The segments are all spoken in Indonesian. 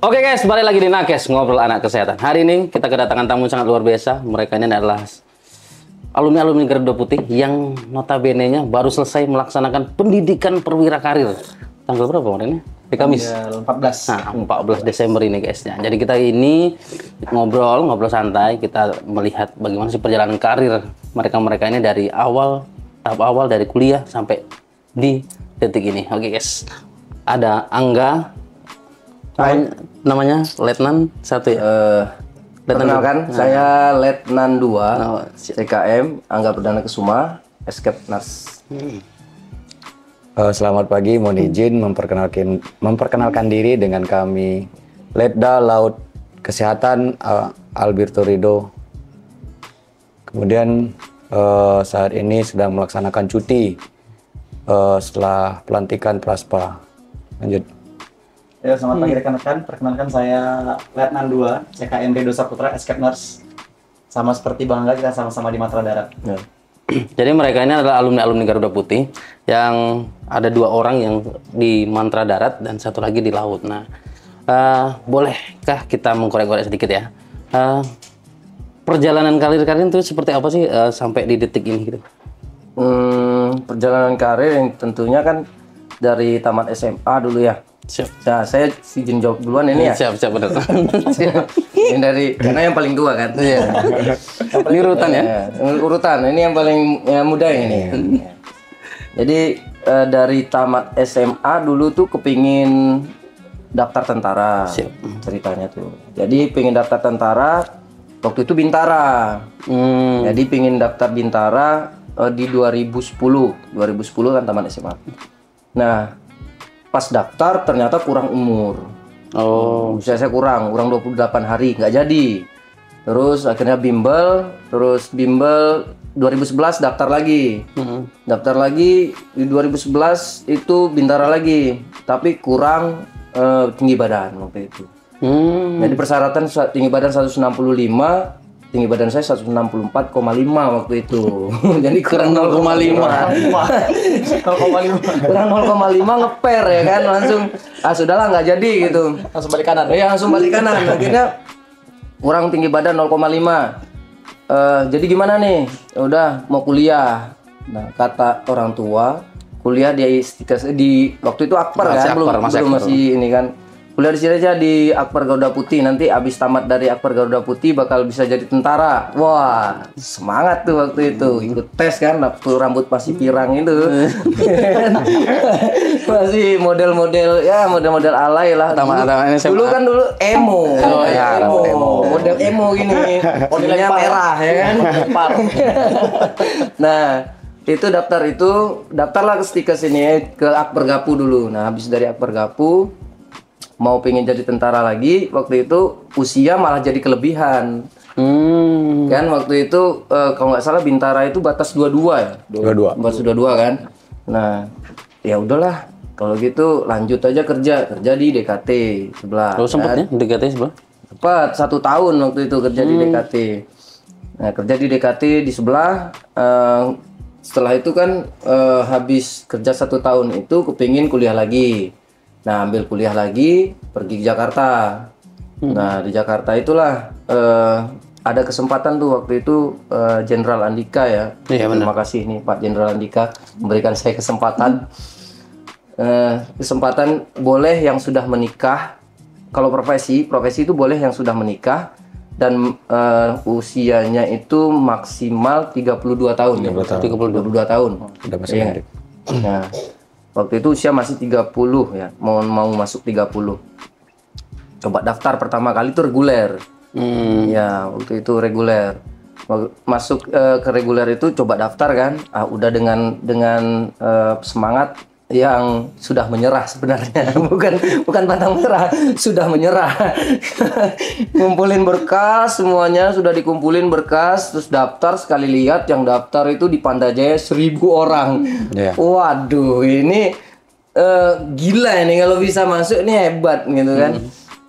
Oke guys, balik lagi di Nakes Ngobrol Anak Kesehatan. Hari ini kita kedatangan tamu sangat luar biasa. Mereka ini adalah alumni Garuda Putih yang notabene-nya baru selesai melaksanakan pendidikan perwira karir. Tanggal berapa kemarin ini? Di Kamis? 14. Nah, 14 Desember ini guys. Nah, jadi kita ini ngobrol santai. Kita melihat bagaimana sih perjalanan karir mereka ini dari tahap awal dari kuliah sampai di detik ini. Oke guys, ada Angga. Namanya Letnan 1 ya? Perkenalkan, saya Letnan 2, CKM, Angga Perdana Kesuma, Escape Nurse. Selamat pagi, mohon izin memperkenalkan diri dengan kami Letda Laut Kesehatan Alberto Rido. Kemudian saat ini sedang melaksanakan cuti setelah pelantikan Praspa. Lanjut. Ya, selamat pagi rekan-rekan. Perkenalkan saya Letnan 2, CKM Rido Saputra, Escape Nurse. Sama seperti Bang Angga, kita sama-sama di Matra Darat. Ya. Jadi mereka ini adalah alumni Garuda Putih yang ada 2 orang yang di Matra Darat dan 1 lagi di laut. Nah, bolehkah kita mengkorek-korek sedikit ya? Perjalanan karir kalian itu seperti apa sih sampai di detik ini gitu? Perjalanan karir yang tentunya kan dari tamat SMA dulu ya. Siap. Nah, saya izin jawab duluan ini ya. Siap benar. Ini dari karena yang paling tua kan. Iya. Ini urutan ya? Urutan. Ini yang paling muda ini. Jadi dari tamat SMA dulu tuh kepingin daftar tentara. Siap. Ceritanya tuh. Jadi pengen daftar tentara waktu itu Bintara. Jadi pengen daftar Bintara di 2010 kan tamat SMA. Nah, pas daftar ternyata kurang umur. Usia saya kurang 28 hari, nggak jadi. Terus akhirnya bimbel 2011 daftar lagi. Daftar lagi di 2011 itu Bintara lagi, tapi kurang tinggi badan waktu itu. Jadi persyaratan tinggi badan 165, tinggi badan saya 164,5 waktu itu. Jadi kurang 0,5. Kurang 0,5 ngeper ya kan, langsung sudahlah nggak jadi gitu. Langsung balik kanan. Iya, langsung balik kanan. Akhirnya kurang tinggi badan 0,5. Jadi gimana nih? Udah mau kuliah. Nah, kata orang tua, kuliah di waktu itu Akbar kan, belum masih ini kan. Kuliah di sini aja di Akbar Garuda Putih, nanti abis tamat dari Akbar Garuda Putih bakal bisa jadi tentara. Wah, semangat tuh waktu itu. Ikut tes kan, waktu rambut masih pirang itu. Masih model-model alay lah. Dulu kan emo. Model emo gini. Modelnya merah ya kan. Nah, itu daftarlah ke stikers ini ke Akbar Gapu dulu. Nah, habis dari Akbar Gapu mau pengen jadi tentara lagi, waktu itu usia malah jadi kelebihan. Kan waktu itu kalau nggak salah Bintara itu batas 22 ya. 22. Batas 22 kan. Nah, ya udahlah kalau gitu lanjut aja kerja di DKT sebelah. Kalau sempat ya DKT sebelah? Sempat 1 tahun waktu itu kerja di DKT. Nah, kerja di DKT di sebelah. Setelah itu kan habis kerja 1 tahun itu kepingin kuliah lagi. Nah, ambil kuliah lagi, pergi ke Jakarta. Nah, di Jakarta itulah ada kesempatan tuh waktu itu Jenderal Andika ya. Terima kasih nih Pak Jenderal Andika memberikan saya kesempatan. Kesempatan boleh yang sudah menikah. Kalau profesi itu boleh yang sudah menikah dan usianya itu maksimal 32 tahun. 32 tahun. Udah masuk ya. Nah, waktu itu usia masih 30 ya, mau masuk 30. Coba daftar pertama kali itu reguler. Ya, waktu itu reguler. Masuk ke reguler itu coba daftar kan. Udah dengan semangat yang sudah menyerah sebenarnya. bukan pantang menyerah, sudah menyerah. Ngumpulin berkas, semuanya sudah dikumpulin berkas, terus daftar. Sekali lihat yang daftar itu di Pandajaya 1.000 orang. Waduh, ini gila ini kalau bisa masuk ini hebat gitu kan.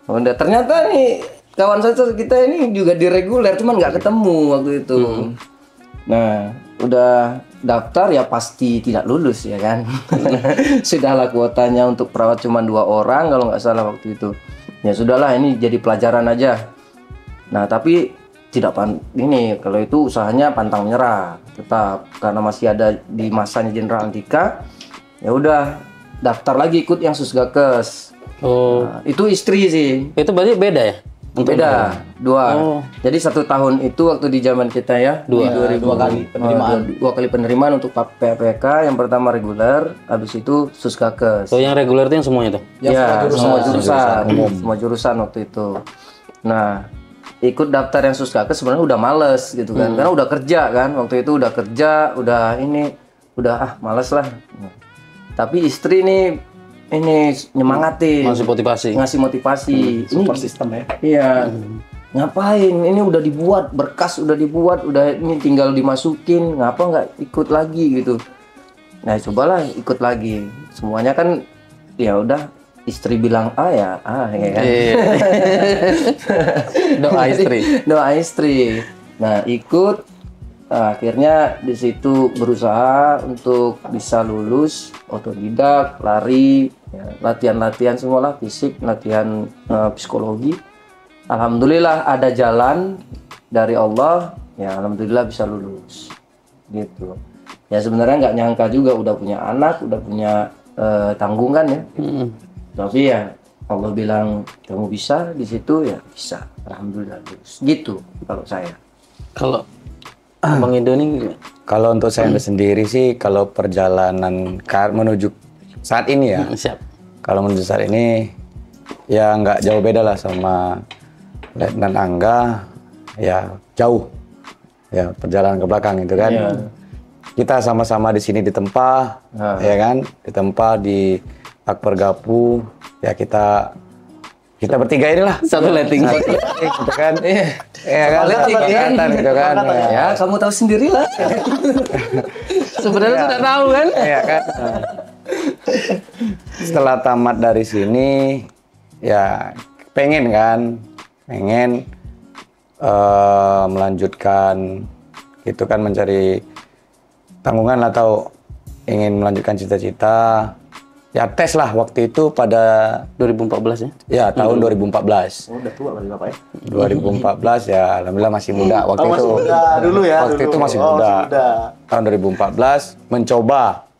Udah ternyata nih kawan saya kita ini juga di reguler, cuman nggak ketemu waktu itu. Nah, udah daftar ya pasti tidak lulus ya kan. Sudahlah kuotanya untuk perawat cuma 2 orang kalau nggak salah waktu itu. Ya sudahlah, ini jadi pelajaran aja. Nah tapi tidak ini kalau itu usahanya pantang menyerah tetap, karena masih ada di masanya Jenderal Andika. Ya udah daftar lagi ikut yang Susgakes. Oh, Nah, itu istri sih. itu berarti beda ya? Beda, 2. Jadi 1 tahun itu waktu di zaman kita ya, di 2000, 2 kali penerimaan. 2 kali penerimaan untuk PPK. Yang pertama reguler, habis itu Susgakes. So yang reguler itu yang semuanya tuh? Ya, semua jurusan waktu itu. Nah, ikut daftar yang Susgakes sebenarnya udah males gitu kan, karena udah kerja kan, waktu itu udah kerja, udah males lah. Tapi istri ini nyemangatin, ngasih motivasi. Support system ya. Iya. Ngapain? Ini udah dibuat, berkas udah dibuat, udah ini tinggal dimasukin. Ngapa nggak ikut lagi gitu? Nah, cobalah ikut lagi. Semuanya kan ya udah, istri bilang ya kan. Doa istri. Doa istri. Nah, ikut. Nah, akhirnya di situ berusaha untuk bisa lulus, otodidak, lari, ya, latihan-latihan semualah, fisik, latihan psikologi. Alhamdulillah ada jalan dari Allah, ya alhamdulillah bisa lulus, gitu. Ya sebenarnya nggak nyangka juga, udah punya anak, udah punya tanggungan ya. Tapi ya Allah bilang kamu bisa, di situ ya bisa, alhamdulillah lulus. Gitu kalau saya. Kalau Bang Indo ini Kalau untuk saya sendiri sih, kalau perjalanan menuju saat ini ya, siap. kalau menuju saat ini ya nggak jauh beda lah sama Letnan Angga, ya jauh ya perjalanan ke belakang itu kan. Kita sama-sama di sini ditempa, ya kan, ditempa di Akper Gapu, ya kita bertiga inilah Satu letting. gitu kan. Iya kan, kelihatan gitu kan. Ya kamu tahu sendirilah. Sebenarnya sudah tahu kan? Iya kan. Setelah tamat dari sini, ya pengen melanjutkan gitu kan, mencari tanggungan atau ingin melanjutkan cita-cita. Ya tes lah waktu itu pada 2014 ya? ya tahun 2014. Oh, udah tua kali Bapak ya. 2014 ya alhamdulillah masih muda waktu Masih itu. muda dulu ya. Waktu dulu. itu masih Oh, muda. muda. Tahun 2014 mencoba.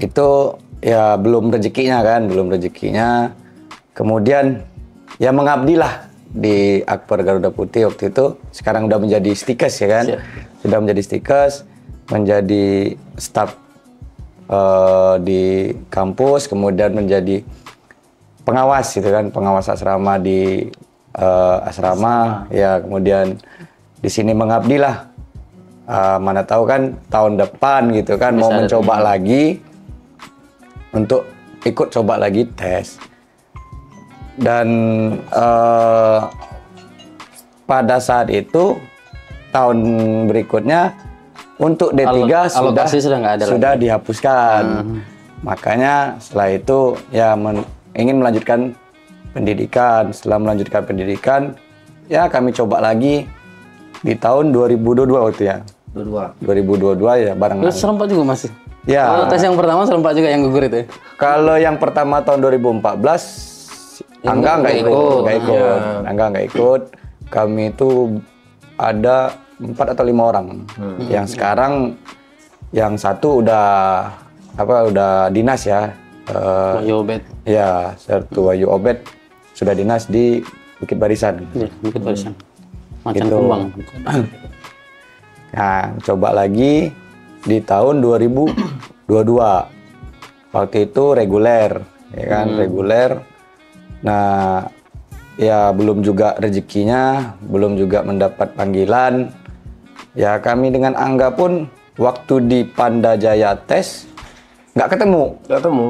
Itu ya belum rezekinya. Kemudian ya mengabdilah di Akper Garuda Putih waktu itu. Sekarang udah menjadi stikes ya kan. Siap. Sudah menjadi stikes, menjadi staf di kampus, kemudian menjadi pengawas gitu kan, pengawas asrama di asrama. Ya kemudian di sini mengabdilah. Mana tahu kan tahun depan gitu kan mau mencoba lagi untuk ikut coba lagi tes. Dan pada saat itu tahun berikutnya untuk D3 alokasi sudah nggak ada sudah lagi. dihapuskan. Makanya setelah itu ya ingin melanjutkan pendidikan. Setelah melanjutkan pendidikan, ya kami coba lagi di tahun 2022 waktu ya. 2022 ya bareng. Terus serempak juga masih? Ya. Kalau tes yang pertama serempak juga yang gugur itu? Kalau yang pertama tahun 2014 Angga nggak ikut. Angga nggak ikut. Kami itu ada 4 atau 5 orang. Yang sekarang yang satu udah dinas ya. Wahyu Obed. Ya, satu Wahyu Obed sudah dinas di Bukit Barisan. Iya, Bukit Barisan. Macan Gitu. Kumbang. Nah, coba lagi di tahun 2022. Waktu itu reguler, ya kan, reguler. Nah, ya belum juga rezekinya, belum juga mendapat panggilan. Ya kami dengan Angga pun waktu di Panda Jaya tes nggak ketemu.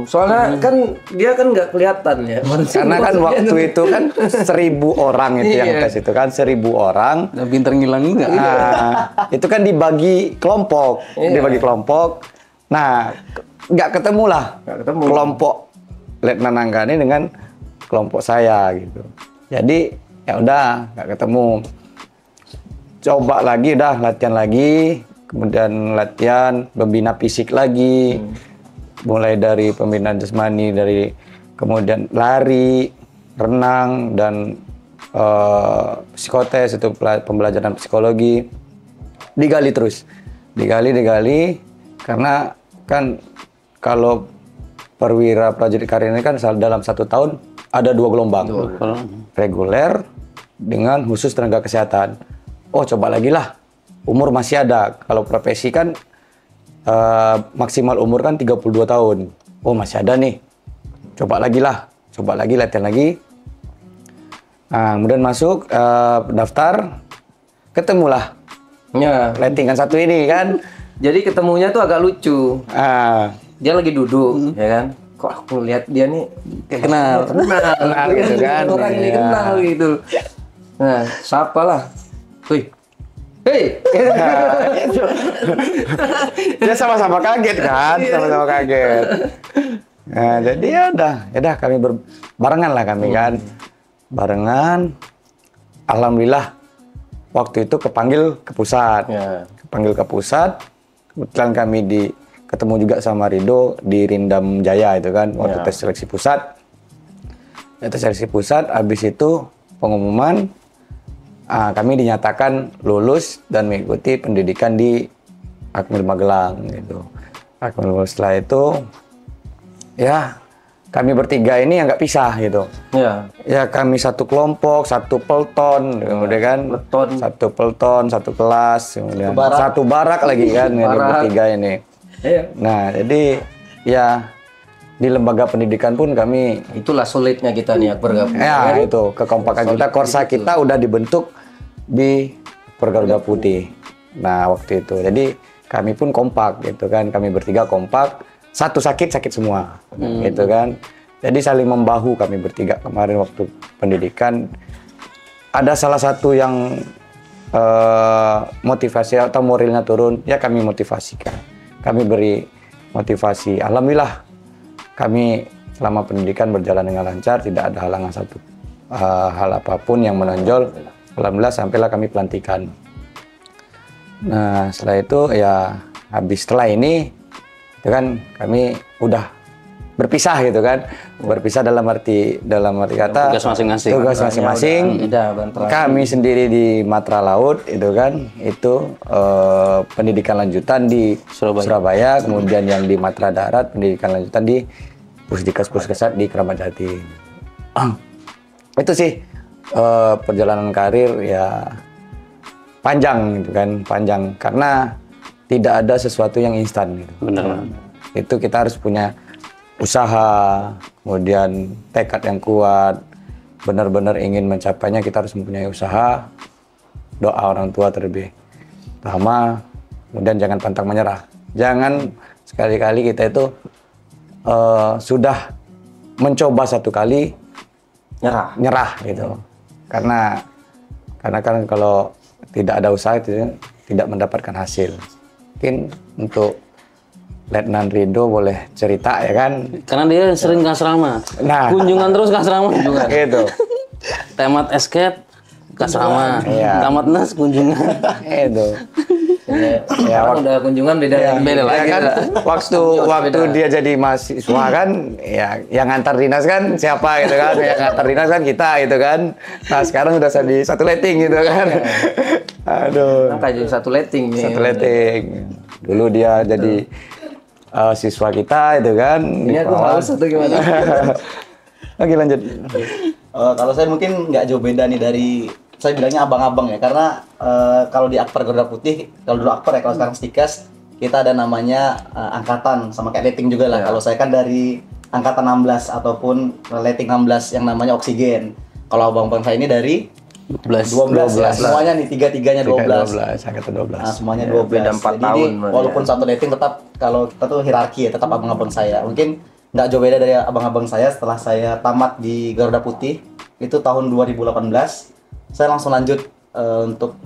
Soalnya kan dia kan nggak kelihatan ya. Karena kan waktu itu kan 1.000 orang itu yang tes itu kan 1.000 orang. Udah pinter ngilang juga. Nah, itu kan dibagi kelompok, Nah, nggak ketemu lah. Kelompok Letnan Angga ini dengan kelompok saya gitu. Jadi ya udah nggak ketemu. Coba lagi, latihan lagi. kemudian latihan, membina fisik lagi, mulai dari pembinaan jasmani, dari kemudian lari, renang, dan psikotes, itu pembelajaran psikologi, digali terus, digali, karena kan kalau perwira prajurit karir ini kan dalam 1 tahun ada 2 gelombang, reguler dengan khusus tenaga kesehatan. Oh, coba lagi lah, umur masih ada. Kalau profesi kan maksimal umur kan 32 tahun. Oh, masih ada nih, coba lagi lah, coba lagi, latihan lagi. Nah, kemudian masuk daftar, ketemulah Ya. lettingan satu ini kan. Jadi ketemunya tuh agak lucu. Dia lagi duduk, ya kan? Kok aku lihat dia nih Kayak kenal. kenal gitu kan. Orang ini Iya. kenal gitu. Nah, siapa lah? Wih. Hei. Dia sama-sama kaget kan, sama-sama kaget. Nah, jadi ya udah kami barengan lah kami kan. Barengan, alhamdulillah waktu itu kepanggil ke pusat. Ya. Kepanggil ke pusat, kebetulan kami ketemu juga sama Rido di Rindam Jaya itu kan, waktu tes seleksi pusat. Ya, tes seleksi pusat, habis itu pengumuman, kami dinyatakan lulus dan mengikuti pendidikan di Akmil Magelang gitu. Akmil, setelah itu ya kami bertiga ini yang nggak pisah gitu. Ya. Ya kami satu kelompok, satu pelton, kemudian kan Peleton. satu pelton, satu kelas, kemudian barak. satu barak lagi kan, ini Barak. bertiga ini. Iya. Nah, jadi ya di lembaga pendidikan pun kami Itulah sulitnya kita nih bergabung. ya itu kekompakan kita, korsa kita udah dibentuk di Pergaruda Putih. Nah, waktu itu. Jadi kami pun kompak gitu kan, kami bertiga kompak, satu sakit semua gitu kan. Jadi saling membahu kami bertiga kemarin waktu pendidikan. Ada salah satu yang motivasi atau moralnya turun, ya kami motivasikan. Kami beri motivasi. Alhamdulillah kami selama pendidikan berjalan dengan lancar, tidak ada halangan satu hal apapun yang menonjol. Alhamdulillah sampailah kami pelantikan. Nah, setelah itu ya setelah ini itu kan kami udah berpisah gitu kan. Berpisah dalam arti kata Tugas masing-masing. Tugas masing-masing. Beda bantuan. Kami sendiri di Matra Laut itu kan, itu pendidikan lanjutan di Surabaya, kemudian yang di Matra Darat pendidikan lanjutan di Puskesat di Keramat Jati. Itu sih perjalanan karir ya panjang gitu kan, panjang karena tidak ada sesuatu yang instan gitu. Benar. Itu kita harus punya usaha, kemudian tekad yang kuat, benar-benar ingin mencapainya kita harus mempunyai usaha, doa orang tua terlebih utama, kemudian jangan pantang menyerah. Jangan sekali-kali kita itu sudah mencoba satu kali nyerah gitu. Karena kan kalau tidak ada usaha itu tidak mendapatkan hasil. Mungkin untuk Letnan Rido boleh cerita ya kan. Karena dia sering ke asrama. Nah. Kunjungan terus ke asrama. Kunjungan. Gitu. Tamat escape ke asrama. Iya. Tamat nas kunjungan. Itu. Ya, orang udah kunjungan beda lagi. Beda lagi. Ya kan, waktu dia jadi mahasiswa kan, ya yang ngantar dinas kan siapa gitu kan, yang ngantar dinas kan kita gitu kan. Nah sekarang udah di satu letting gitu kan. Aduh. Kan jadi satu letting nih. Satu letting. Dulu dia jadi siswa kita itu kan. Ini aku haus atau gimana? Oke lanjut. Kalau saya mungkin nggak jauh beda nih dari, saya bilangnya abang-abang ya, karena kalau di Akper Garuda Putih, kalau dulu Akper ya, kalau sekarang Stikes, kita ada namanya angkatan, sama kayak letting juga lah. Kalau saya kan dari angkatan 16 ataupun letting 16 yang namanya oksigen. Kalau abang-abang saya ini dari 12 ya, semuanya nih, tiga-tiganya 12. Angkatan 12. Nah, semuanya 12. beda 4 Jadi tahun ini, berarti walaupun satu letting tetap, kalau kita tuh hierarki ya, tetap abang-abang saya. Mungkin nggak jauh beda dari abang-abang saya. Setelah saya tamat di Garuda Putih, itu tahun 2018, saya langsung lanjut untuk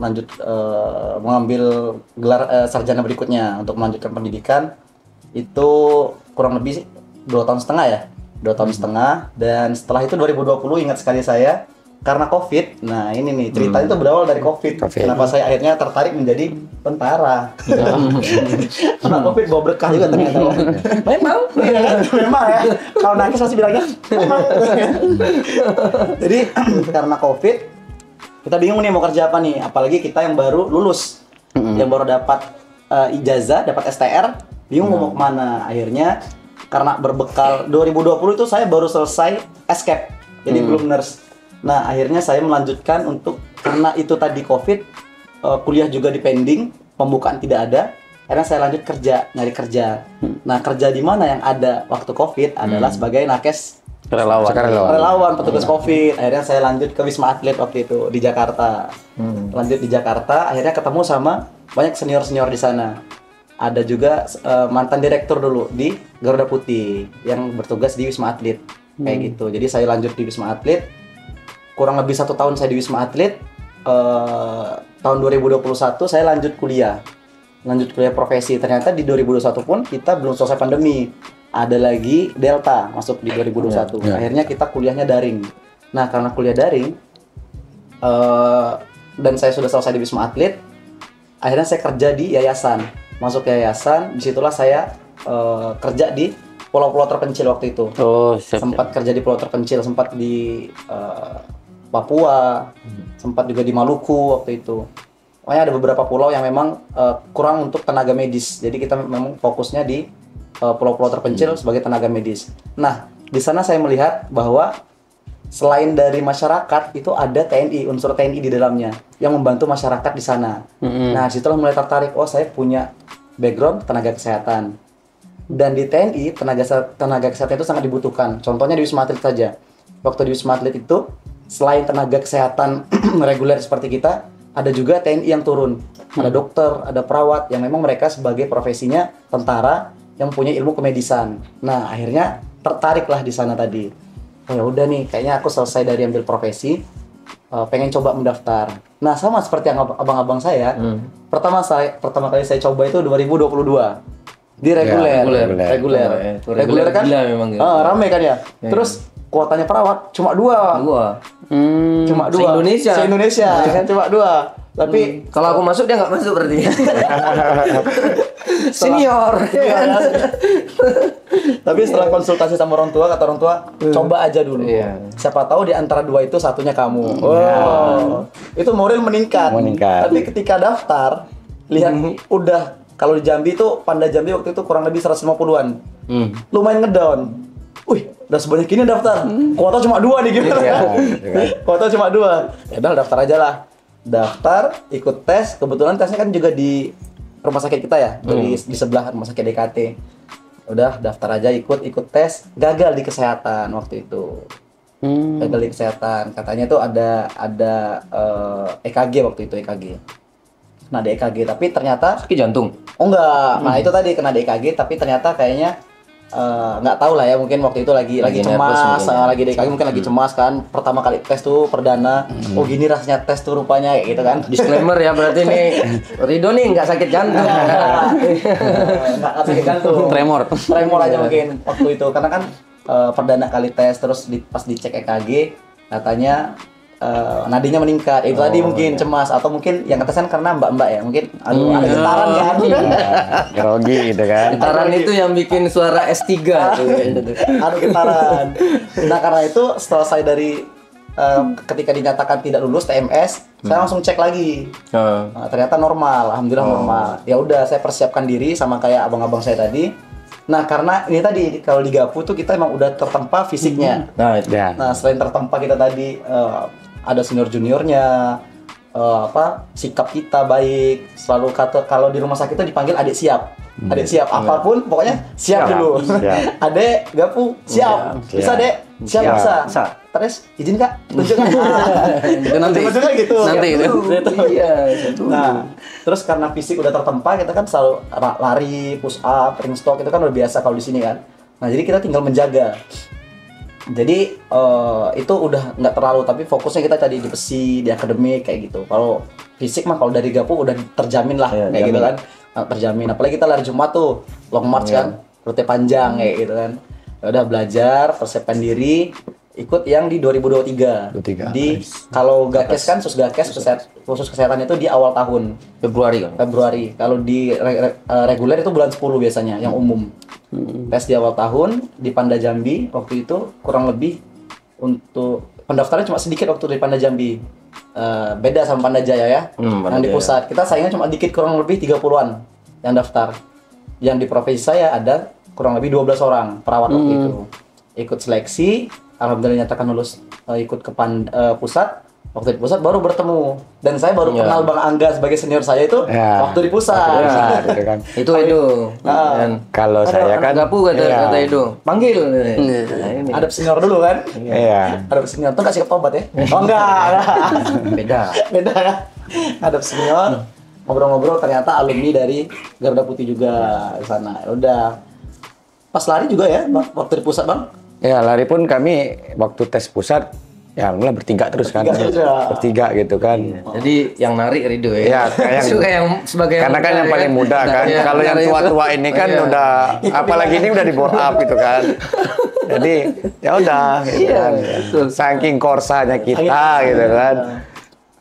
mengambil gelar sarjana berikutnya untuk melanjutkan pendidikan. Itu kurang lebih 2,5 tahun ya, 2,5 tahun. Dan setelah itu 2020, ingat sekali saya, karena COVID. Nah ini nih ceritanya itu berawal dari COVID. Kenapa saya akhirnya tertarik menjadi tentara? Karena COVID bawa berkah juga ternyata. Memang, iya kan? Memang ya. Kalau nangis pasti bilangnya. Memang. Jadi karena COVID, kita bingung nih mau kerja apa nih. Apalagi kita yang baru lulus, yang baru dapat ijazah, dapat STR, bingung mau kemana. Akhirnya karena berbekal 2020 itu saya baru selesai escape, jadi belum nurse. Nah, akhirnya saya melanjutkan untuk karena itu tadi COVID, kuliah juga di pending, pembukaan tidak ada. Akhirnya saya lanjut kerja, nyari kerja. Nah, kerja di mana yang ada waktu COVID adalah sebagai nakes relawan petugas COVID. Akhirnya saya lanjut ke Wisma Atlet waktu itu di Jakarta. Lanjut di Jakarta, akhirnya ketemu sama banyak senior-senior di sana. Ada juga mantan direktur dulu di Garuda Putih yang bertugas di Wisma Atlet. Kayak gitu. Jadi saya lanjut di Wisma Atlet. Kurang lebih 1 tahun saya di Wisma Atlet. Tahun 2021 saya lanjut kuliah profesi. Ternyata di 2021 pun kita belum selesai pandemi, ada lagi Delta masuk di 2021. Akhirnya kita kuliahnya daring. Nah, karena kuliah daring dan saya sudah selesai di Wisma Atlet, akhirnya saya kerja di yayasan. Masuk yayasan, disitulah saya kerja di pulau-pulau terpencil waktu itu. Sempat kerja di pulau terpencil, sempat di Papua, sempat juga di Maluku waktu itu. Pokoknya ada beberapa pulau yang memang kurang untuk tenaga medis. Jadi kita memang fokusnya di pulau-pulau terpencil sebagai tenaga medis. Nah, di sana saya melihat bahwa selain dari masyarakat itu ada TNI, unsur TNI di dalamnya yang membantu masyarakat di sana. Nah, situlah mulai tertarik. Oh, saya punya background tenaga kesehatan. Dan di TNI tenaga kesehatan itu sangat dibutuhkan. Contohnya di Wisma Atlet saja. Waktu di Wisma Atlet itu selain tenaga kesehatan reguler seperti kita, ada juga TNI yang turun. Ada dokter, ada perawat yang memang mereka sebagai profesinya tentara yang punya ilmu kemedisan. Nah, akhirnya tertariklah di sana tadi. Oh, ya udah nih, kayaknya aku selesai dari ambil profesi, pengen coba mendaftar. Nah, sama seperti yang abang-abang saya, pertama kali saya coba itu 2022 di reguler kan, gila memang gitu. Rame kan ya. Terus kuotanya perawat cuma dua. Cuma dua. Se-Indonesia kan cuma dua. Tapi kalau aku masuk dia nggak masuk berarti. Senior. Tapi setelah konsultasi sama orang tua, kata orang tua, coba aja dulu. Siapa tahu di antara dua itu satunya kamu. Itu moral meningkat. Tapi ketika daftar, lihat udah kalau di Jambi itu Panda Jambi waktu itu kurang lebih 150-an. Lumayan ngedown. Wih, udah sebanyak ini daftar. Kuota cuma 2 nih gimana? Kuota cuma 2. Ya udah daftar aja lah. Daftar, ikut tes. Kebetulan tesnya kan juga di rumah sakit kita ya, di sebelah rumah sakit DKT. Udah daftar aja, ikut tes. Gagal di kesehatan waktu itu. Gagal di kesehatan. Katanya tuh ada EKG waktu itu, EKG. Nah, di EKG tapi ternyata Sakit jantung. Oh enggak. Nah, itu tadi kena di EKG tapi ternyata kayaknya nggak tahu lah ya, mungkin waktu itu lagi cemas, lagi DKG mungkin lagi cemas kan, pertama kali tes tuh perdana. Oh gini rasanya tes tuh rupanya kayak gitu kan. Disclaimer ya, berarti nih Rido nih nggak sakit jantung. Nggak sakit jantung, tremor aja mungkin waktu itu karena kan perdana kali tes. Terus pas dicek EKG katanya nadinya meningkat. Itu tadi mungkin cemas, atau mungkin yang ketesan karena mbak-mbak ya, mungkin ada getaran ya, grogi gitu kan. Getaran itu yang bikin suara S3 tuh. Ada getaran. Nah, karena itu setelah saya dari ketika dinyatakan tidak lulus TMS, saya langsung cek lagi. Nah, ternyata normal, alhamdulillah normal. Ya udah, saya persiapkan diri sama kayak abang-abang saya tadi. Nah, karena ini tadi kalau di Gapu tuh kita emang udah tertempa fisiknya. Nah, selain tertempa kita tadi ada senior juniornya, sikap kita baik, selalu kata kalau di rumah sakit itu dipanggil adik siap. Adik siap apapun pokoknya siap dulu. Adik Gapu siap. Bisa, Dek? Siap bisa. Terus izin Kak, tunjukkan. Itu nanti. Gitu. Nanti itu. Iya. Nah, terus karena fisik udah tertempa, kita kan selalu lari, push up, ring stalk itu kan udah biasa kalau di sini kan. Nah, jadi kita tinggal menjaga. Jadi itu udah nggak terlalu, tapi fokusnya kita tadi di besi, di akademik kayak gitu. Kalau fisik mah kalau dari Gapu udah terjamin lah kayak gitu kan. Terjamin. Apalagi kita lari Jumat tuh, long march kan, rute panjang kayak gitu kan. Ya udah belajar, persiapkan diri. ikut yang di 2023. 23. Di kalau Gakes kan Susgakes khusus kesehatan itu di awal tahun Februari kan. Februari. Kalau di reguler itu bulan 10 biasanya yang umum. Tes di awal tahun di Panda Jambi waktu itu kurang lebih untuk pendaftarannya cuma sedikit waktu di Panda Jambi. Beda sama Panda Jaya ya. Panda Yang di Jaya. pusat kita saingan cuma dikit kurang lebih 30-an yang daftar. Yang di provinsi saya ada kurang lebih 12 orang perawat waktu itu. Ikut seleksi, alhamdulillah nyatakan lulus ikut ke pusat. Waktu di pusat baru bertemu dan saya baru kenal Bang Angga sebagai senior saya itu Ya. waktu di pusat. Ya, gitu kan. Itu Edo. Dan Kalau saya kan Gapu kata Edo. Panggil. Nah, ini. Ada senior dulu kan? iya. Ada senior tuh kasih obat ya? Oh enggak. Beda. Beda ya. Ada senior ngobrol-ngobrol ternyata alumni dari Garuda Putih juga di sana. Ya udah. Pas lari juga ya Bang, waktu di pusat Bang. Ya, lari pun kami waktu tes pusat ya alhamdulillah bertiga terus kan. Bertiga terus, ya. Bertiga gitu kan. Jadi yang narik Rido ya. Iya, kayak Suka yang sebagai karena kan yang paling muda kan. Iya, Kalau yang narik tua-tua ini kan Iya. udah apalagi ini udah di bore up gitu kan. Jadi ya udah gitu Iya, kan. betul. Saking korsanya kita gitu kan.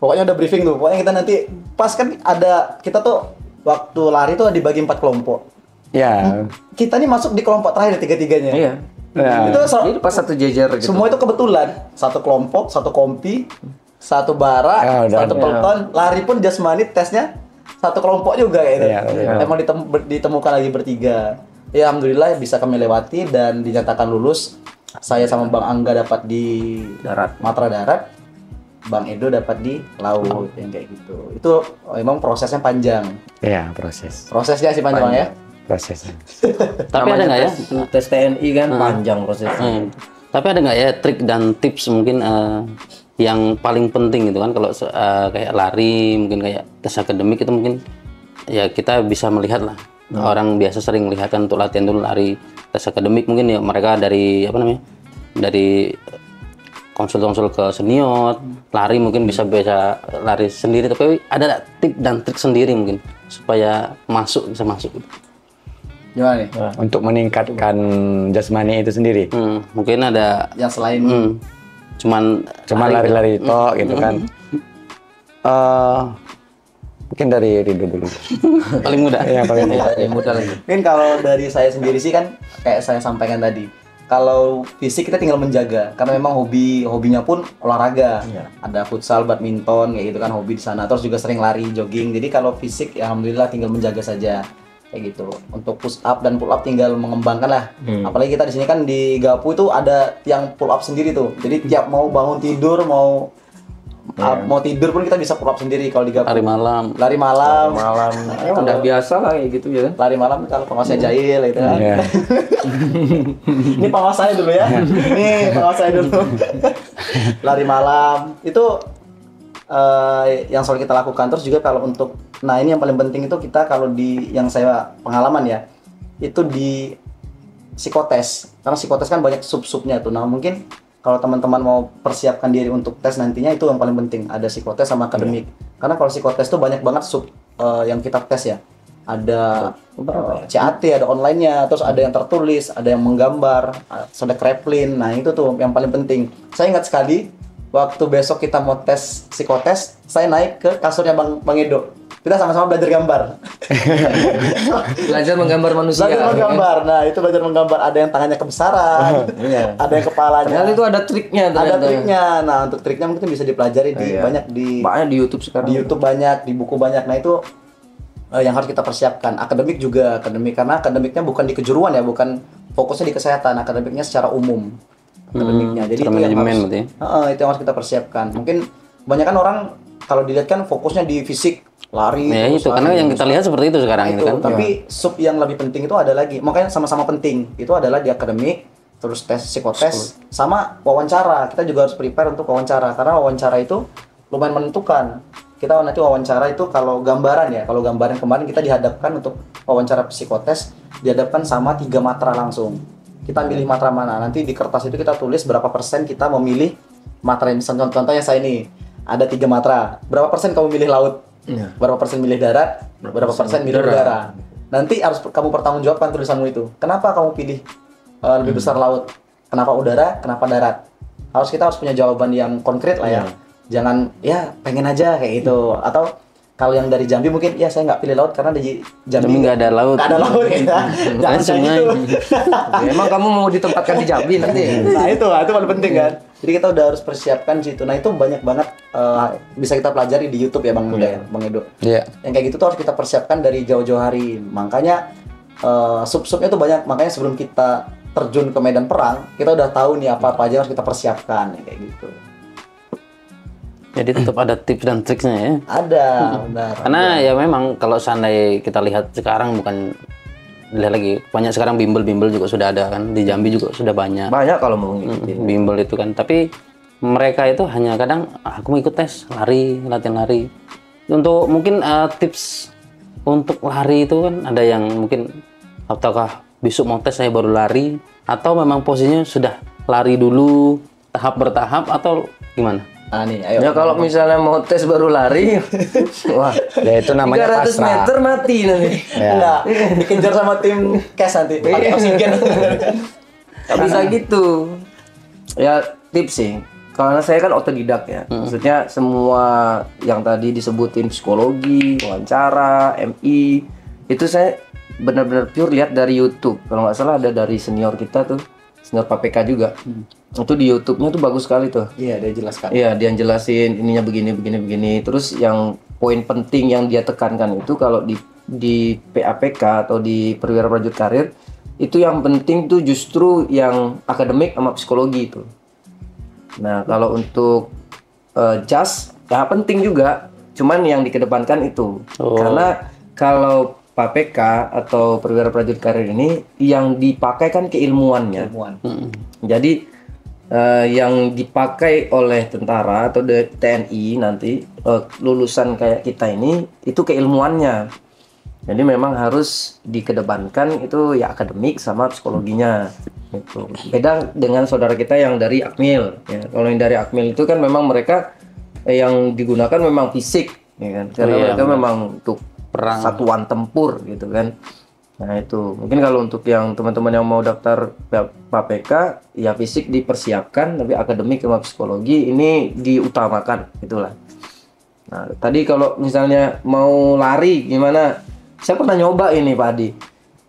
Pokoknya udah briefing tuh. Pokoknya kita nanti pas kan ada kita tuh waktu lari tuh dibagi 4 kelompok. Ya. Kita nih masuk di kelompok terakhir tiga-tiganya. Iya. Ya. Itu Jadi pas satu jejer gitu. semua itu kebetulan. Satu kelompok, satu kompi, satu bara, Ya, udah. satu peloton. Lari pun jasmani tesnya satu kelompok juga gitu. Iya, iya. Emang ditemukan lagi bertiga. Ya alhamdulillah bisa kami lewati dan dinyatakan lulus. Saya sama Bang Angga dapat di Darat. Matra Darat. Bang Edo dapat di laut yang kayak gitu. Itu emang prosesnya panjang. Iya, proses. Prosesnya sih panjang Bang, ya. Prosesnya. Tapi ada nggak ya? Tes TNI kan panjang prosesnya. Tapi ada nggak ya trik dan tips mungkin yang paling penting gitu kan kalau kayak lari mungkin kayak tes akademik itu mungkin ya kita bisa melihat lah orang biasa sering melihat kan untuk latihan dulu lari tes akademik mungkin ya mereka dari apa namanya dari konsul ke senior lari mungkin bisa lari sendiri tapi ada nggak tip dan trik sendiri mungkin supaya bisa masuk gitu. Gimana nih? Untuk meningkatkan jasmani itu sendiri. Mungkin ada Yang selain cuman Cuma lari-lari tok gitu kan. Mungkin dari Rido dulu. paling mudah. Iya, paling Yang mudah lagi. mungkin kalau dari saya sendiri sih kan kayak saya sampaikan tadi. Kalau fisik kita tinggal menjaga karena memang hobinya pun olahraga. Ada futsal, badminton kayak gitu kan hobi di sana. Terus juga sering lari, jogging. Jadi kalau fisik ya alhamdulillah tinggal menjaga saja. Kayak gitu. Untuk push up dan pull up tinggal mengembangkan lah. Apalagi kita di sini kan di Gapu itu ada tiang pull up sendiri tuh. Jadi tiap mau bangun tidur mau tidur pun kita bisa pull up sendiri kalau di Gapu. Hari malam. Lari malam. Malam. Udah biasa lah kayak gitu ya. Lari malam kalau pengawasnya jahil gitu kan. Iya. Ini pengawas saya dulu ya. Nih pengawas saya dulu. Lari malam itu yang selalu kita lakukan. Terus juga kalau untuk ini yang paling penting itu kita kalau di yang saya pengalaman ya itu di psikotes karena psikotes kan banyak sub-subnya tuh. Nah mungkin kalau teman-teman mau persiapkan diri untuk tes nantinya itu yang paling penting ada psikotes sama akademik karena kalau psikotes tuh banyak banget sub yang kita tes ya ada CAT ada online-nya terus ada yang tertulis ada yang menggambar ada kreplin. Nah itu tuh yang paling penting. Saya ingat sekali waktu besok kita mau tes psikotes saya naik ke kasurnya Bang Edo. Kita sama-sama belajar gambar. Belajar menggambar manusia. Belajar menggambar. Nah, itu belajar menggambar. Ada yang tangannya kebesaran, ada yang kepalanya. Ternyata itu ada triknya. Ada triknya. Nah, untuk triknya mungkin bisa dipelajari di banyak di YouTube sekarang. Di YouTube banyak, di buku banyak. Nah, itu yang harus kita persiapkan. Akademik juga, karena akademiknya bukan di kejuruan ya, bukan fokusnya di kesehatan. Akademiknya secara umum. Akademiknya. Jadi itu yang harus, itu yang harus kita persiapkan. Mungkin kebanyakan orang kalau dilihat kan fokusnya di fisik. Lari ya itu karena yang kita lihat seperti itu sekarang itu itu kan tapi sub yang lebih penting itu ada lagi makanya sama-sama penting itu adalah di akademik terus tes psikotes sama wawancara kita juga harus prepare untuk wawancara karena wawancara itu lumayan menentukan kita nanti wawancara itu kalau gambaran kemarin kita dihadapkan untuk wawancara psikotes dihadapkan sama 3 matra langsung kita milih matra mana nanti di kertas itu kita tulis berapa persen kita memilih matra ini contohnya saya ini ada 3 matra berapa persen kamu milih laut berapa persen milih darat, berapa persen milih udara. Nanti harus kamu pertanggungjawabkan tulisanmu itu. Kenapa kamu pilih lebih besar laut? Kenapa udara? Kenapa darat? kita harus punya jawaban yang konkret lah ya. Jangan ya pengen aja kayak gitu. Atau kalau yang dari Jambi mungkin ya saya nggak pilih laut karena di Jambi nggak ada laut. Nggak ada laut ya. Jangan kayak gitu. Ya, emang kamu mau ditempatkan di Jambi nanti? Nah itu paling penting kan. Jadi kita udah harus persiapkan situ. Nah itu banyak banget bisa kita pelajari di YouTube ya Bang Muda ya, Bang Edo. Iya. Yang kayak gitu tuh harus kita persiapkan dari jauh-jauh hari. Makanya sub-subnya tuh banyak. Makanya sebelum kita terjun ke medan perang, kita udah tahu nih apa-apa aja harus kita persiapkan ya, kayak gitu. Jadi tetap ada tips dan triksnya ya. Ada, benar. Karena ya memang kalau seandainya kita lihat sekarang bukan lihat lagi banyak sekarang bimbel juga sudah ada kan di Jambi juga sudah banyak. Banyak kalau mau ngikutin. Bimbel itu kan. Tapi mereka itu hanya kadang aku mau ikut tes lari, latihan lari. Untuk mungkin tips untuk lari itu kan ada yang mungkin apakah besok mau tes saya baru lari atau memang posisinya sudah lari dulu tahap bertahap atau gimana? Nah nih, ayo. Ya kalau misalnya mau tes baru lari, wah, Ya itu namanya 300 pasrah. meter mati nanti. Ya. Enggak, dikejar sama tim cash nanti. Pakai oksigen. Gak bisa gitu. Ya tips sih. Karena saya kan otodidak ya. Maksudnya semua yang tadi disebutin psikologi, wawancara, MI, itu saya benar-benar pure lihat dari YouTube. Kalau nggak salah ada dari senior kita tuh, senior PPK juga. Itu di YouTube-nya tuh bagus sekali tuh. Iya, dia jelaskan. Iya, dia jelasin ininya begini. Terus yang poin penting yang dia tekankan itu kalau di PAPK atau di perwira prajurit karir itu yang penting tuh justru yang akademik sama psikologi itu. Nah, kalau untuk JAS ya penting juga, cuman yang dikedepankan itu. Karena kalau PAPK atau perwira prajurit karir ini yang dipakai kan keilmuannya. Jadi yang dipakai oleh tentara atau TNI nanti lulusan kayak kita ini itu keilmuannya. Jadi memang harus dikedepankan itu ya akademik sama psikologinya. Gitu. Beda dengan saudara kita yang dari Akmil. Ya. Kalau yang dari Akmil itu kan memang mereka yang digunakan memang fisik, ya kan? Karena mereka memang untuk perang satuan tempur gitu kan. Nah itu mungkin kalau untuk yang teman-teman yang mau daftar PAPK ya fisik dipersiapkan tapi akademik sama psikologi ini diutamakan itulah. Nah tadi kalau misalnya mau lari gimana, saya pernah nyoba ini Pak Adi.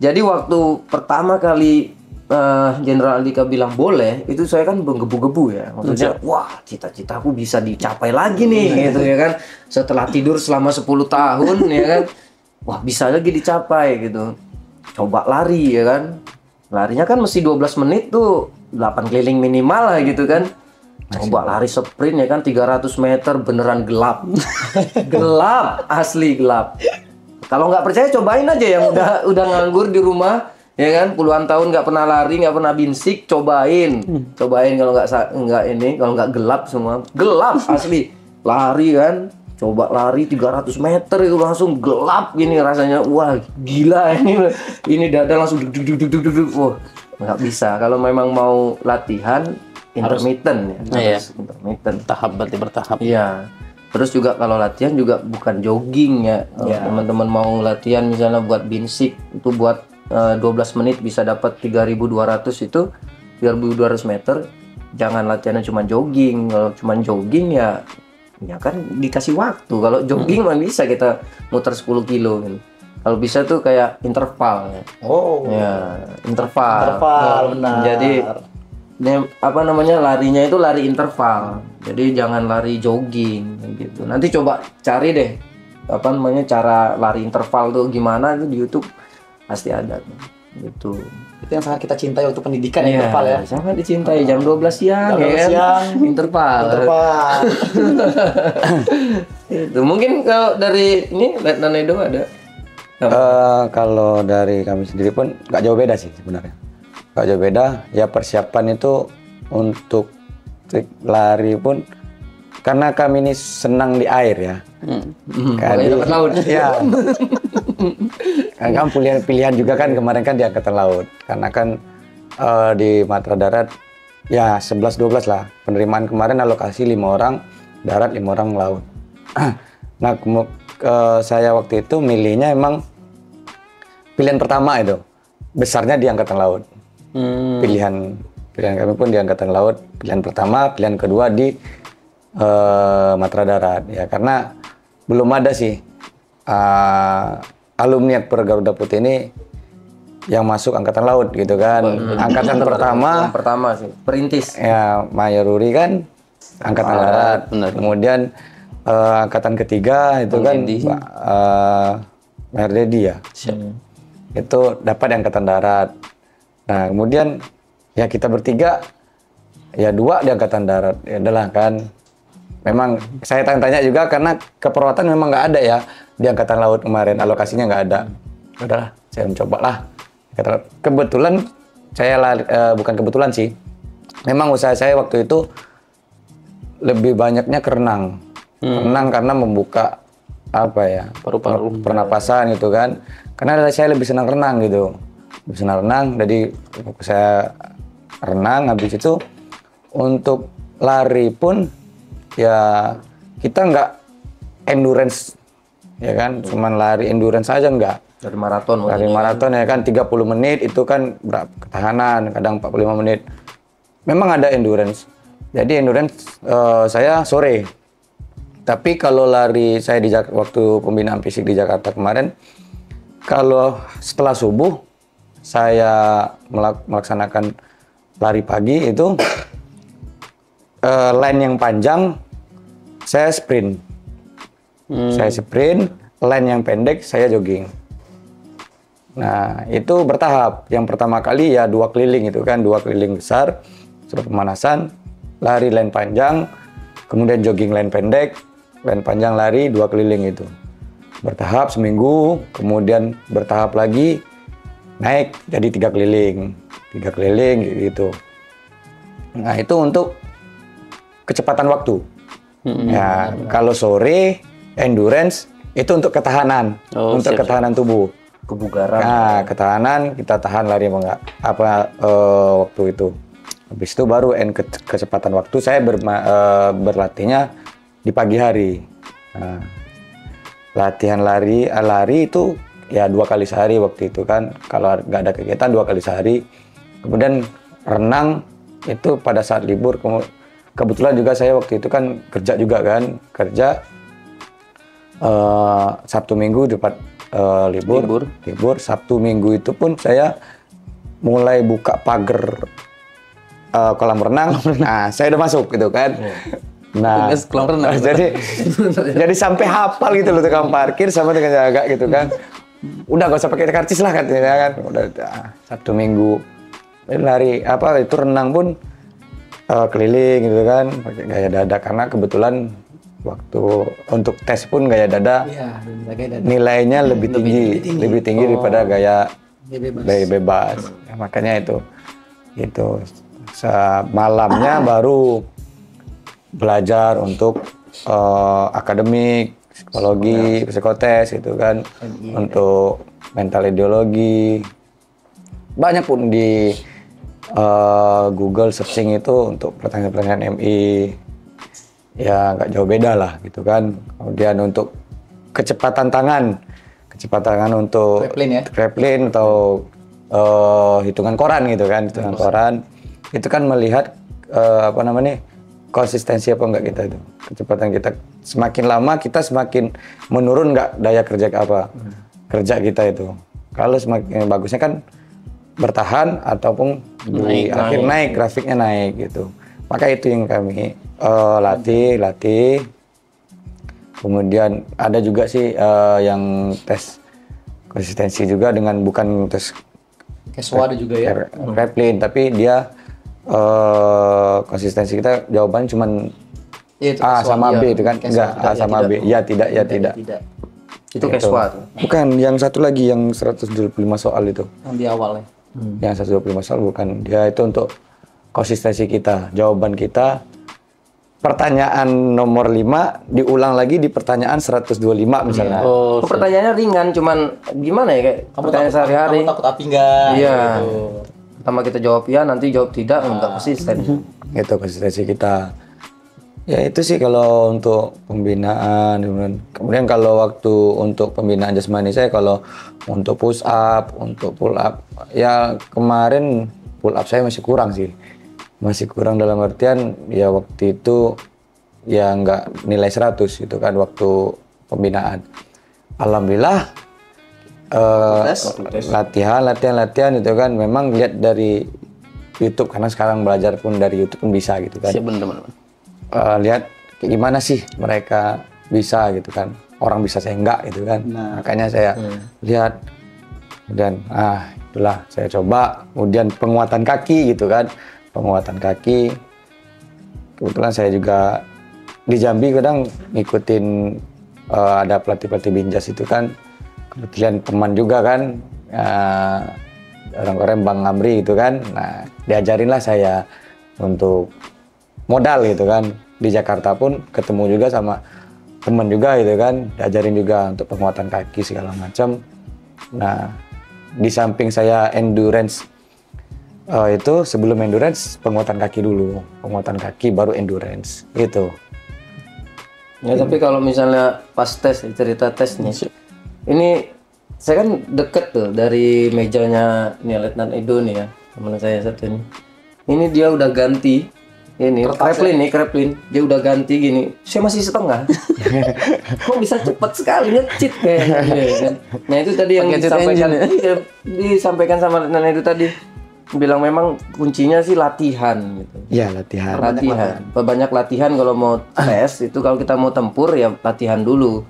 Jadi waktu pertama kali Jenderal Andika bilang boleh, itu saya kan menggebu-gebu ya, maksudnya wah cita-cita aku bisa dicapai lagi nih gitu ya kan, setelah tidur selama 10 tahun ya kan, wah bisa lagi dicapai gitu. Coba lari ya kan, larinya kan mesti 12 menit tuh 8 keliling minimal lah gitu kan. Coba lari sprint ya kan 300 meter beneran gelap. Gelap, asli gelap. Kalau nggak percaya cobain aja yang udah nganggur di rumah ya kan, puluhan tahun nggak pernah lari, nggak pernah binsik, cobain kalau nggak ini, kalau nggak gelap semua, gelap asli. Lari kan, coba lari 300 meter itu langsung gelap gini rasanya, wah gila ini dada langsung duduk, wah nggak bisa. Kalau memang mau latihan intermittent ya, harus intermittent, tahap berarti bertahap. Iya. Terus juga kalau latihan juga bukan jogging ya. Kalau teman-teman mau latihan misalnya buat binsik itu buat 12 menit bisa dapat 3.200 itu 3.200 meter. Jangan latihannya cuma jogging. Kalau cuma jogging ya kan dikasih waktu. Kalau jogging mah bisa kita muter 10 kilo kan. Kalau bisa tuh kayak interval ya. Oh. Ya, interval. Interval, benar. Jadi apa namanya, larinya itu lari interval. Jadi jangan lari jogging gitu. Nanti coba cari deh apa namanya cara lari interval tuh gimana, itu di YouTube pasti ada gitu. Itu yang sangat kita cintai untuk pendidikan ya, interval ya. Sangat dicintai jam 12 siang Jam 12 ya kan? siang. Interval. Itu mungkin kalau dari ini Letnan Edo ada. Kalau dari kami sendiri pun nggak jauh beda sih sebenarnya. Nggak jauh beda. Ya persiapan itu untuk trik lari pun karena kami ini senang di air ya. Makanya dapat laut. Ya. Kan pilihan juga kan kemarin kan di Angkatan Laut. Karena kan di Matra Darat ya 11-12 lah. Penerimaan kemarin alokasi 5 orang darat, 5 orang laut. Nah, saya waktu itu milihnya emang pilihan pertama itu besarnya di Angkatan Laut. Pilihan Pilihan kami pun di Angkatan Laut, pilihan pertama, pilihan kedua di Matra Darat. Ya karena belum ada sih alumni Akper Garuda Putih ini yang masuk Angkatan Laut gitu kan. Angkatan pertama, Yang pertama sih, perintis. ya Mayor Ruri kan Angkatan Darat. benar. Kemudian Angkatan ketiga itu kan Pak Mayor Dedi ya. Itu dapat di Angkatan Darat. Nah kemudian ya kita bertiga, ya 2 di Angkatan Darat. Ya adalah kan. Memang saya tanya-tanya juga karena keperawatan memang nggak ada ya di Angkatan Laut kemarin, alokasinya nggak ada. Udahlah, saya mencoba lah. Kebetulan saya bukan kebetulan sih. Memang usaha saya waktu itu lebih banyaknya ke renang. Renang karena membuka apa ya? Paru-paru. Pernapasan gitu kan. Karena saya lebih senang renang gitu. Lebih senang renang, jadi saya renang. Habis itu untuk lari pun ya kita nggak endurance ya kan, cuman lari endurance aja nggak. Dari maraton. Lari maraton ya kan 30 menit itu kan berapa ketahanan, kadang 45 menit. Memang ada endurance. Jadi endurance saya sore. Tapi kalau lari saya di waktu pembinaan fisik di Jakarta kemarin, kalau setelah subuh saya melaksanakan lari pagi itu line yang panjang saya sprint. Saya sprint, line yang pendek saya jogging. Nah, itu bertahap. Yang pertama kali ya 2 keliling itu kan, 2 keliling besar, sudah pemanasan, lari line panjang, kemudian jogging line pendek, line panjang lari 2 keliling itu. Bertahap seminggu, kemudian bertahap lagi, naik jadi 3 keliling. 3 keliling gitu. Nah, itu untuk kecepatan waktu. Ya, kalau sore, endurance, itu untuk ketahanan, untuk ketahanan tubuh. Kebugaran. Nah, ketahanan kita tahan lari apa waktu itu. Habis itu baru kecepatan waktu saya berlatihnya di pagi hari. Nah, latihan lari itu ya 2 kali sehari waktu itu kan. Kalau nggak ada kegiatan 2 kali sehari. Kemudian renang itu pada saat libur. Kebetulan juga saya waktu itu kan kerja juga kan, Sabtu Minggu dapat libur. Sabtu Minggu itu pun saya mulai buka pagar kolam renang. Nah, saya udah masuk gitu kan. Nah, kolam renang. jadi sampai hafal gitu loh tukang parkir sama tukang jaga gitu kan. Udah gak usah pakai karcis lah katanya kan. Udah Sabtu Minggu lari itu renang pun keliling gitu kan, pakai gaya dada karena kebetulan waktu untuk tes pun gaya dada, nilainya lebih tinggi daripada gaya bebas. Ya, makanya itu malamnya baru belajar untuk akademik, psikologi, psikotes gitu kan, untuk mental ideologi. Banyak pun di Google searching itu untuk pertanyaan-pertanyaan MI, ya nggak jauh beda lah gitu kan. Kemudian untuk kecepatan tangan untuk Kreplin atau hitungan koran gitu kan, hitungan koran itu kan melihat konsistensi apa enggak kita itu, kecepatan kita semakin lama kita semakin menurun nggak daya kerja kerja kita itu. Kalau semakin bagusnya kan bertahan ataupun di akhir naik, grafiknya naik gitu. Maka itu yang kami latih. Kemudian ada juga sih yang tes konsistensi juga dengan bukan tes Keswa ada juga ya. Kreplin, tapi dia konsistensi kita jawabannya cuman A sama B itu kan? Enggak, A sama B. Ya tidak, ya tidak. Itu Keswa tuh. Bukan, yang satu lagi yang 125 soal itu. Yang di awal ya. Yang 125 soal bukan. Dia itu untuk konsistensi kita, jawaban kita. Pertanyaan nomor 5 diulang lagi di pertanyaan 125 misalnya. Oh, pertanyaannya ringan, cuman gimana ya kayak pertanyaan sehari-hari. Kamu takut api enggak? Iya. Pertama kita jawab ya, nanti jawab tidak, enggak konsisten. Itu konsistensi kita. Ya itu sih kalau untuk pembinaan. Kemudian kalau waktu untuk pembinaan jasmani saya, kalau untuk push up, untuk pull up, ya kemarin pull up saya masih kurang sih. Masih kurang dalam artian ya waktu itu ya nggak nilai 100 gitu kan waktu pembinaan. Alhamdulillah latihan itu kan memang lihat dari YouTube, karena sekarang belajar pun dari YouTube pun bisa gitu kan. Siap, bener-bener. Lihat gimana sih mereka bisa gitu kan, orang bisa saya enggak gitu kan. Makanya saya lihat, kemudian itulah saya coba. Kemudian penguatan kaki gitu kan, penguatan kaki. Kebetulan saya juga di Jambi kadang ngikutin ada pelatih Binjas itu kan, kebetulan teman juga kan, orang Bang Amri gitu kan. Nah, diajarinlah saya untuk modal gitu kan. Di Jakarta pun ketemu juga sama teman juga gitu kan, diajarin juga untuk penguatan kaki segala macam. Nah, di samping saya endurance itu, sebelum endurance penguatan kaki dulu, penguatan kaki baru endurance gitu. Ya, tapi kalau misalnya pas tes, cerita tes nih, ini saya kan deket tuh dari mejanya nih Letnan Edo nih ya, teman saya satu ini. Ini dia udah ganti, ini Kreplin, dia udah ganti gini. Saya masih setengah. Kok bisa cepat sekali nge-cheat kayaknya. Nah itu tadi yang disampaikan sama Letnan Edo tadi. Bilang memang kuncinya sih latihan gitu. Iya, latihan. Banyak latihan kalau mau tes itu, kalau kita mau tempur ya latihan dulu.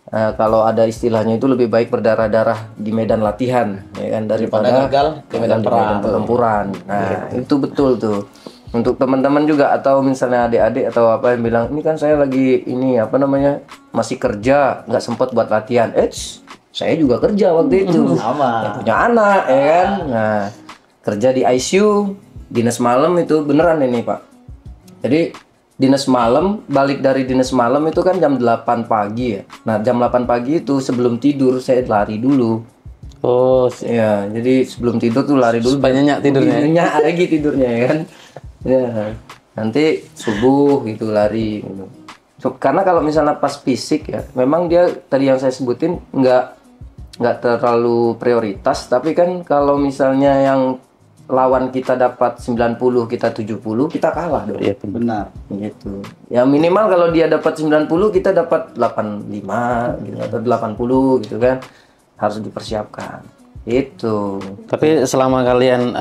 Kalau ada istilahnya itu lebih baik berdarah-darah di medan latihan ya kan, daripada gagal di medan pertempuran. Nah, itu betul tuh. Untuk teman-teman juga atau misalnya adik-adik atau apa yang bilang, ini kan saya lagi ini apa namanya masih kerja, nggak sempat buat latihan. Saya juga kerja waktu itu. Sama. Punya anak ya kan. Nah, kerja di ICU, dinas malam itu beneran ini Pak. Jadi dinas malam, balik dari dinas malam itu kan jam 8 pagi ya. Nah jam 8 pagi itu sebelum tidur saya lari dulu. Oh, ya, jadi sebelum tidur tuh lari dulu. Supaya nyenyak tidurnya. Nyenyak lagi tidurnya ya kan. Ya, nanti subuh gitu lari gitu. Karena kalau misalnya pas fisik ya, memang dia tadi yang saya sebutin nggak terlalu prioritas, tapi kan kalau misalnya yang lawan kita dapat 90, kita 70, kita kalah dong. Iya, benar. Gitu. Ya minimal kalau dia dapat 90, kita dapat 85 gitu atau 80 gitu kan. Harus dipersiapkan. Itu. Tapi selama kalian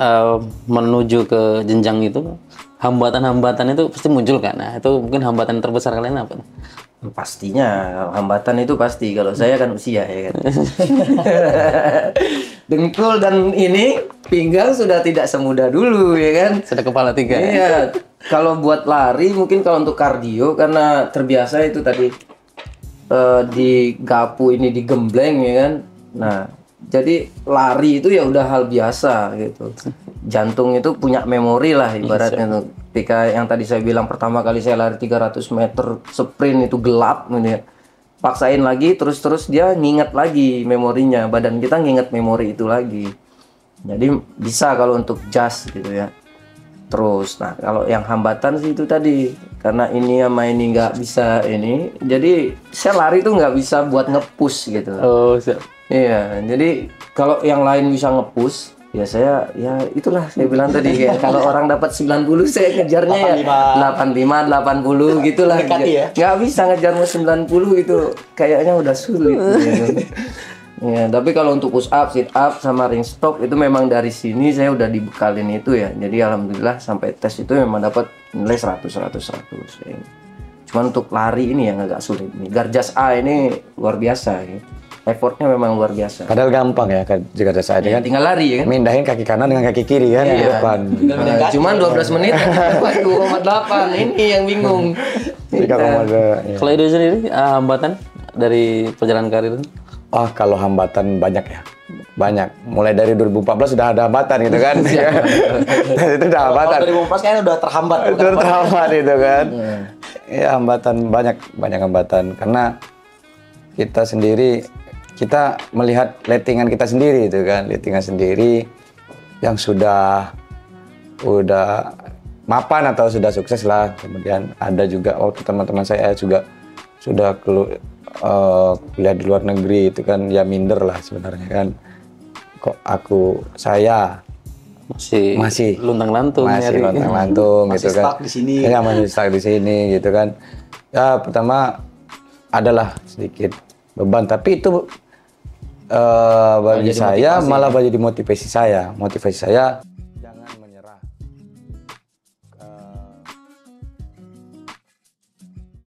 menuju ke jenjang itu, hambatan-hambatan itu pasti muncul kan? Nah, itu mungkin hambatan terbesar kalian apa? Pastinya hambatan itu pasti. Kalau saya kan usia ya kan. Dengkul dan ini pinggang sudah tidak semudah dulu ya kan. Sudah kepala 3. Iya. Kalau buat lari mungkin kalau untuk kardio karena terbiasa itu tadi di gapu ini digembleng ya kan. Nah, jadi lari itu ya udah hal biasa gitu. Jantung itu punya memori lah ibaratnya tuh. Ketika yang tadi saya bilang pertama kali saya lari 300 meter sprint itu gelap gitu ya. Paksain lagi terus dia nginget lagi memorinya, badan kita nginget memori itu lagi. Jadi bisa kalau untuk jas gitu ya. Terus nah kalau yang hambatan sih itu tadi karena ini sama ini nggak bisa ini, jadi saya lari tuh nggak bisa buat nge-push gitu. Oh, siap. Iya, jadi kalau yang lain bisa nge-push ya saya ya itulah saya bilang tadi kayak kalau orang dapat 90 saya ngejarnya ya 85 80 gitulah. Nggak bisa ngejar 90 itu kayaknya udah sulit gitu. Ya, tapi kalau untuk push up, sit up sama ring stop itu memang dari sini saya udah dibekalin itu ya. Jadi alhamdulillah sampai tes itu memang dapat nilai 100 ya. Cuman untuk lari ini yang agak sulit nih. Garjas A ini luar biasa ya. Effortnya memang luar biasa. Padahal gampang ya kan jika ada saya kan. Tinggal lari ya kan. Mindahin kaki kanan dengan kaki kiri kan di depan. Nah, cuman 12 menit dapat 2,8. Ini yang bingung. 3,2. Kalau Edo sendiri hambatan dari perjalanan karir? Oh, kalau hambatan banyak ya. Banyak. Mulai dari 2014 sudah ada hambatan gitu kan. Itu udah hambatan. 2014 kayaknya udah terhambat. Terhambat itu kan. Ya hambatan banyak hambatan karena kita sendiri kita melihat lettingan kita sendiri itu kan, lettingan sendiri yang sudah mapan atau sudah sukses lah. Kemudian ada juga waktu teman-teman saya juga sudah kuliah di luar negeri itu kan ya minder lah sebenarnya kan. Kok saya masih luntang-lantung masih nyari. lontang-lantung Masih gitu kan. stuck di sini. Ya, masih stuck di sini gitu kan. Ya pertama adalah sedikit beban, tapi itu bagi jadi saya motivasi, malah jadi motivasi saya